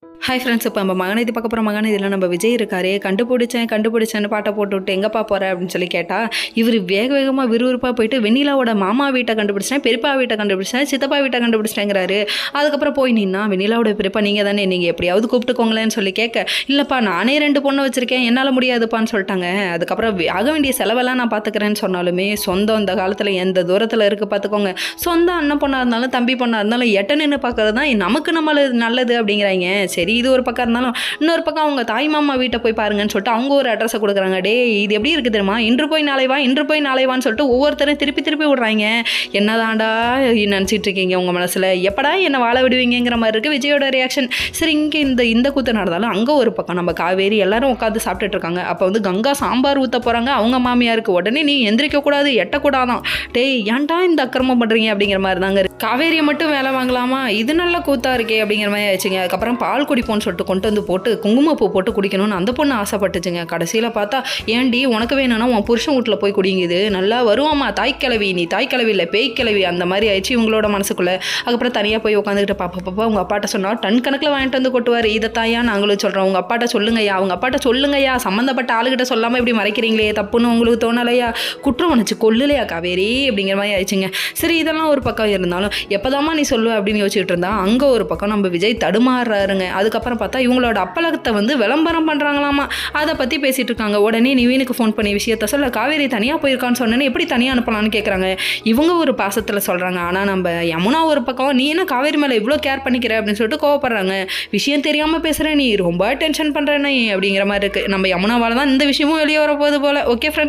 Hi friends, இப்போ நம்ம மகநீதி பார்க்க போகிற மகநீதியில் நம்ம விஜய் இருக்காரு. கண்டுபிடிச்சேன்னு பாட்டை போட்டுவிட்டு எங்கேப்பா போகிற அப்படின்னு சொல்லி கேட்டால், இவர் வேக வேகமாக விறுவிறுப்பாக போயிட்டு வெண்ணிலாவோட மாமா வீட்டை கண்டுபிடிச்சேன், பெரியப்பா வீட்டை கண்டுபிடிச்சேன், சித்தப்பா வீட்டை கண்டுபிடிச்சிட்டேங்கிறாரு. அதுக்கப்புறம் போய் நின்னா, வெண்ணிலாவோட பெரியப்பா நீங்கள் தானே, நீங்கள் எப்படியாவது கூப்பிட்டுக்கோங்களேன்னு சொல்லி கேட்க, இல்லைப்பா நானே 2 பொண்ணு வச்சுருக்கேன், என்னால் முடியாதுப்பான்னு சொல்லிட்டாங்க. அதுக்கப்புறம் ஆக வேண்டிய செலவெல்லாம் நான் பார்த்துக்கிறேன்னு சொன்னாலுமே, சொந்தம் இந்த காலத்தில் எந்த தூரத்தில் இருக்குது பார்த்துக்கோங்க. சொந்த அண்ணன் பொண்ணாக இருந்தாலும் தம்பி பொண்ணாக இருந்தாலும் எட்ட நின்று பார்க்கறது தான் நமக்கு நல்லது அப்படிங்கிறாங்க. சரி, இது ஒரு பக்கம் இருந்தாலும் இன்னொரு பக்கம் அவங்க தாய் மாமா வீட்டை போய் பாருங்கன்னு சொல்லிட்டு அவங்க ஒரு அட்ரஸை கொடுக்குறாங்க. டே, இது எப்படி இருக்குது தெரியுமா, இன்று போய் நாளைவான்னு சொல்லிட்டு ஒவ்வொருத்தரும் திருப்பி விடுறாங்க. என்னதாண்டா நினச்சிட்டு இருக்கீங்க உங்கள் மனசில், எப்படா என்னை வாழ விடுவீங்கிற மாதிரி இருக்குது விஜயோட ரியாக்ஷன். சரி, இங்கே இந்த கூத்து நடந்தாலும் அங்கே ஒரு பக்கம் நம்ம காவேரி எல்லாரும் உட்காந்து சாப்பிட்டுட்டு இருக்காங்க. அப்போ வந்து கங்கா சாம்பார் ஊற்ற போகிறாங்க அவங்க மாமியாருக்கு. உடனே நீ எந்திரிக்கக்கூடாது, எட்டக்கூடாதான். டேய், ஏன்டா இந்த அக்கிரமம் பண்ணுறீங்க அப்படிங்கிற மாதிரி தாங்க. காவேரியை மட்டும் வேலை வாங்கலாமா, இது நல்ல கூத்தா இருக்கே அப்படிங்கிற மாதிரி ஆயிடுச்சுங்க. அதுக்கப்புறம் பால் குடிப்போன்னு சொல்லிட்டு கொண்டு வந்து போட்டு குங்குமப்பூ போட்டு குடிக்கணும்னு அந்த பொண்ணு ஆசைப்பட்டுச்சுங்க. கடைசியில் பார்த்தா, ஏன்டி உனக்கு வேணும்னா உன் புருஷன் வீட்டில் போய் குடிங்குது, நல்லா வருவாமா தாய்க்கிழவி, நீ தாய்க்கிழவி இல்லை பேய்க்கிழவி அந்த மாதிரி ஆயிடுச்சு இவங்களோட மனசுக்குள்ளே. அதுக்கப்புறம் தனியாக போய் உட்காந்துக்கிட்டு பாப்பா உங்கள் அப்பாட்ட சொன்னால் டன் கணக்கில் வாங்கிட்டு வந்து கொட்டுவார். இதை தாயா நாங்களும் சொல்கிறோம், உங்கள் அப்பாட்ட சொல்லுங்கய்யா, அவங்க அப்பாட்ட சொல்லுங்கய்யா, சம்மந்தப்பட்ட ஆளுகிட்ட சொல்லாமல் இப்படி மறைக்கிறீங்களே, தப்புன்னு உங்களுக்கு தோணலையா, குற்றம் உணர்ச்சி கொல்லுலையா காவேரி அப்படிங்கிற மாதிரி ஆயிடுச்சுங்க. சரி, இதெல்லாம் ஒரு பக்கம் இருந்தாலும் எப்போதாம்மா நீ சொல்லுவ அப்படின்னு யோசிச்சுட்டு இருந்தா, அங்கே ஒரு பக்கம் நம்ம விஜய் தடுமாறுறாருங்க. அதுக்கப்புறம் பார்த்தா இவங்களோட அப்பளகத்தை வந்து விளம்பரம் பண்ணுறாங்களாமா, அதை பற்றி பேசிகிட்டு இருக்காங்க. உடனே நிவீனுக்கு ஃபோன் பண்ணி விஷயத்த சொல்ல, காவேரி தனியாக போயிருக்கான்னு சொன்னேன்னு எப்படி தனியாக அனுப்பலான்னு கேட்குறாங்க. இவங்க ஒரு பாசத்தில் சொல்கிறாங்க. ஆனால் நம்ம யமுனா ஒரு பக்கம், நீ என்ன காவேரி மேலே இவ்வளோ கேர் பண்ணிக்கிற அப்படின்னு சொல்லிட்டு கோவப்படுறாங்க. விஷயம் தெரியாமல் பேசுகிறேன், நீ ரொம்ப டென்ஷன் பண்ணுறேன்னு அப்படிங்கிற மாதிரி இருக்குது. நம்ம யமுனாவால் தான் இந்த விஷயமும் வெளியே வரப்போகுது போல். Okay friends.